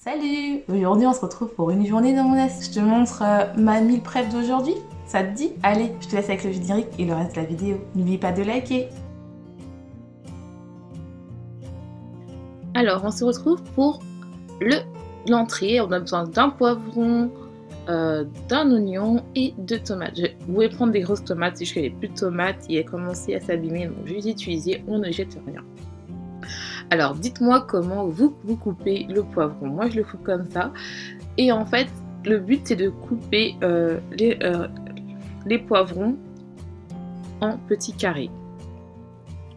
Salut! Aujourd'hui on se retrouve pour une journée dans mon assiette. Je te montre ma meal prep d'aujourd'hui. Ça te dit? Allez, je te laisse avec le générique et le reste de la vidéo. N'oublie pas de liker. Alors, on se retrouve pour l'entrée. On a besoin d'un poivron, d'un oignon et de tomates. Vous pouvez prendre des grosses tomates si je n'avais plus de tomates et elles commençaient à s'abîmer, donc je les ai utilisées, on ne jette rien. Alors, dites-moi comment vous coupez le poivron. Moi, je le coupe comme ça. Et en fait, le but, c'est de couper les poivrons en petits carrés.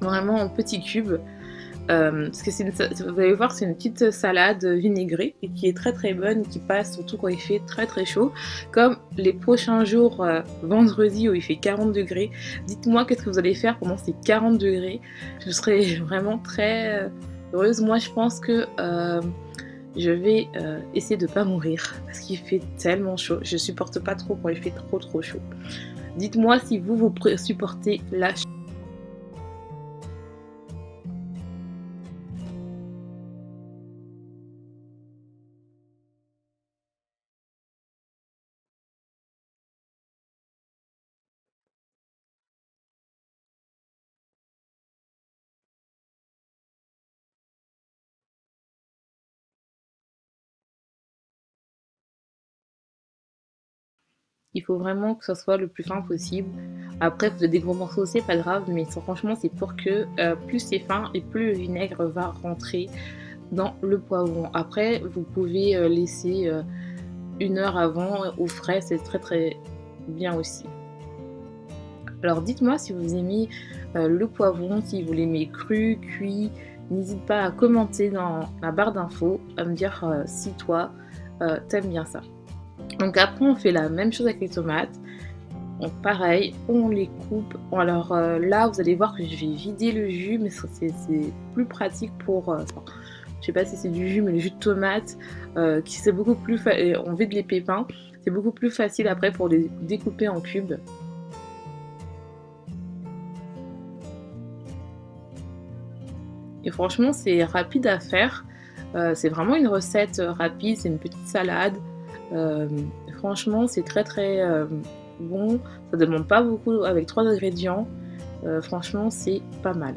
Vraiment en petits cubes. Parce que vous allez voir, c'est une petite salade vinaigrée et qui est très très bonne, qui passe surtout quand il fait très très chaud. Comme les prochains jours, vendredi où il fait 40 degrés, dites-moi qu'est-ce que vous allez faire pendant ces 40 degrés. Je serai vraiment très heureuse. Moi, je pense que je vais essayer de ne pas mourir parce qu'il fait tellement chaud. Je supporte pas trop quand il fait trop chaud. Dites-moi si vous supportez la chaleur. Il faut vraiment que ça soit le plus fin possible. Après, vous faites des gros morceaux, c'est pas grave, mais franchement, c'est pour que plus c'est fin et plus le vinaigre va rentrer dans le poivron. Après, vous pouvez laisser 1 heure avant au frais, c'est très très bien aussi. Alors dites-moi si vous aimez le poivron, si vous l'aimez cru, cuit. N'hésite pas à commenter dans la barre d'infos, à me dire si toi t'aimes bien ça. Donc après on fait la même chose avec les tomates. Donc pareil, on les coupe. Alors là vous allez voir que je vais vider le jus, mais c'est plus pratique pour... je sais pas si c'est du jus, mais le jus de tomate, qui c'est beaucoup plus... on vide les pépins. C'est beaucoup plus facile après pour les découper en cubes. Et franchement c'est rapide à faire. C'est vraiment une recette rapide, c'est une petite salade. Franchement c'est très très bon, ça demande pas beaucoup avec 3 ingrédients. Franchement c'est pas mal.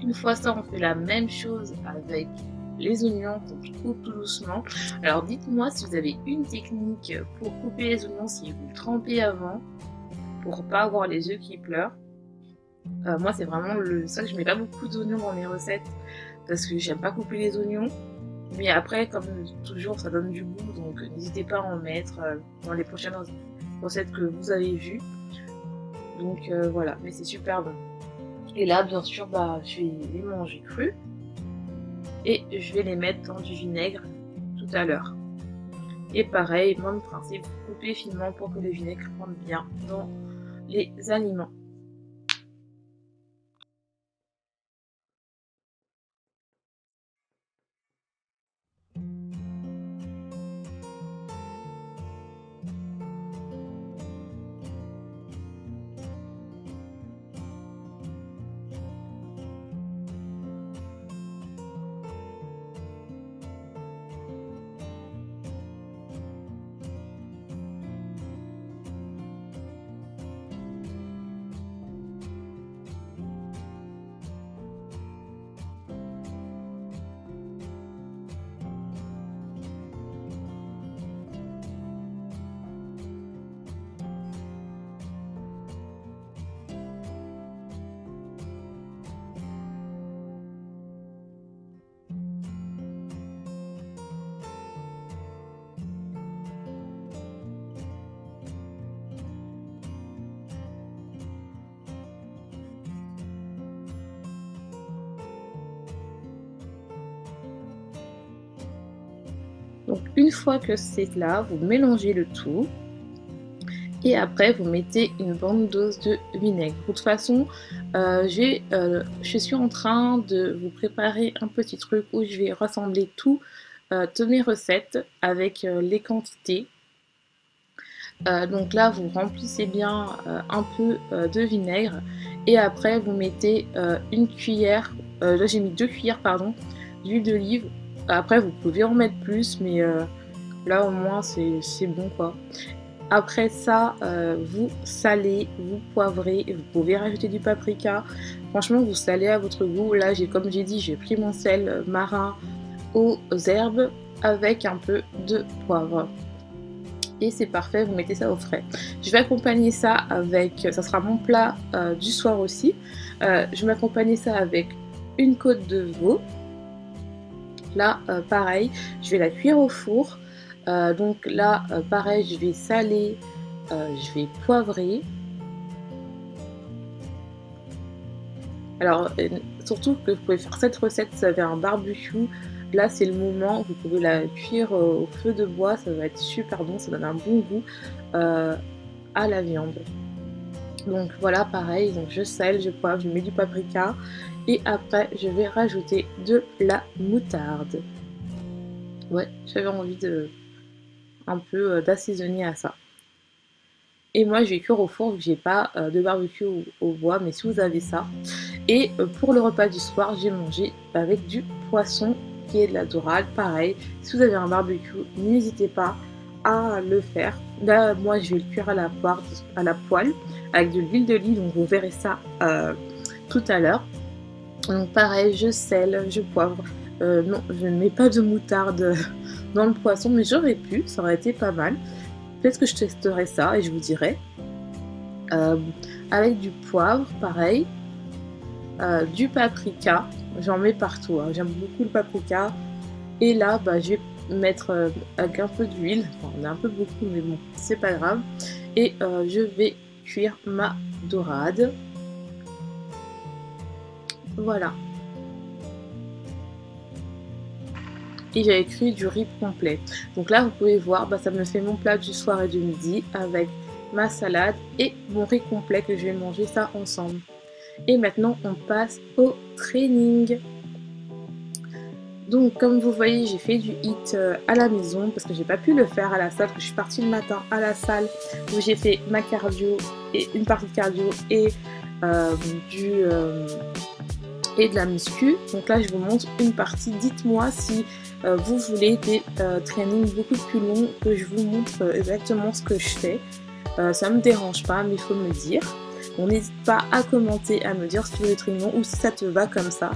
Une fois ça, on fait la même chose avec les oignons qu'on coupe tout doucement. Alors dites-moi si vous avez une technique pour couper les oignons, si vous trempez avant, pour pas avoir les œufs qui pleurent. Moi c'est vraiment ça que je mets pas beaucoup d'oignons dans mes recettes parce que j'aime pas couper les oignons. Mais après, comme toujours, ça donne du goût, donc n'hésitez pas à en mettre dans les prochaines recettes que vous avez vues. Donc voilà, mais c'est super bon. Et là, bien sûr, je vais les manger crus. Et je vais les mettre dans du vinaigre tout à l'heure. Et pareil, même principe, couper finement pour que le vinaigre rentre bien dans les aliments. Donc une fois que c'est là, vous mélangez le tout. Et après, vous mettez une bonne dose de vinaigre. De toute façon, je suis en train de vous préparer un petit truc où je vais rassembler toutes mes recettes avec les quantités. Donc là, vous remplissez bien un peu de vinaigre. Et après, vous mettez une cuillère, là j'ai mis 2 cuillères, pardon, d'huile d'olive. Après, vous pouvez en mettre plus, mais là au moins c'est bon quoi. Après ça, vous salez, vous poivrez, vous pouvez rajouter du paprika. Franchement, vous salez à votre goût. Là, comme j'ai dit, j'ai pris mon sel marin aux herbes avec un peu de poivre. Et c'est parfait, vous mettez ça au frais. Je vais accompagner ça avec, ça sera mon plat du soir aussi. Je vais m'accompagner ça avec une côte de veau. Là, pareil, je vais la cuire au four. Donc là, pareil, je vais saler, je vais poivrer. Alors, surtout que vous pouvez faire cette recette si vous avez un barbecue. Là, c'est le moment, vous pouvez la cuire au feu de bois, ça va être super bon, ça donne un bon goût à la viande. Donc voilà, pareil, donc je sale, je poivre, je mets du paprika et après, je vais rajouter de la moutarde. Ouais, j'avais envie un peu d'assaisonner à ça. Et moi, je vais cuire au four vu que j'ai pas de barbecue au bois, mais si vous avez ça. Et pour le repas du soir, j'ai mangé avec du poisson qui est de la dorade. Pareil, si vous avez un barbecue, n'hésitez pas à le faire. Là, moi, je vais le cuire à la poêle avec de l'huile d'olive, donc vous verrez ça tout à l'heure. Donc pareil, je sèle, je poivre. Non, je ne mets pas de moutarde dans le poisson, mais j'aurais pu, ça aurait été pas mal. Peut-être que je testerai ça et je vous dirai. Avec du poivre, pareil. Du paprika, j'en mets partout, hein. J'aime beaucoup le paprika. Et là, je vais mettre avec un peu d'huile, enfin, on a un peu beaucoup, mais bon, c'est pas grave. Et je vais cuire ma dorade. Voilà. Et j'avais cuit du riz complet. Donc là, vous pouvez voir, ça me fait mon plat du soir et du midi avec ma salade et mon riz complet que je vais manger ça ensemble. Et maintenant, on passe au training. Donc, comme vous voyez, j'ai fait du HIIT à la maison parce que j'ai pas pu le faire à la salle, parce que je suis partie le matin à la salle où j'ai fait ma cardio et une partie de cardio et et de la muscu. Donc là, je vous montre une partie. Dites-moi si vous voulez des trainings beaucoup plus longs, que je vous montre exactement ce que je fais. Ça me dérange pas, mais il faut me dire. On n'hésite pas à commenter, à me dire si tu veux des trainings longs ou si ça te va comme ça.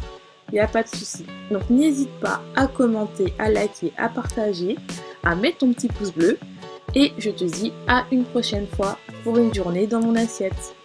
Il n'y a pas de souci. Donc n'hésite pas à commenter, à liker, à partager, à mettre ton petit pouce bleu. Et je te dis à une prochaine fois pour une journée dans mon assiette.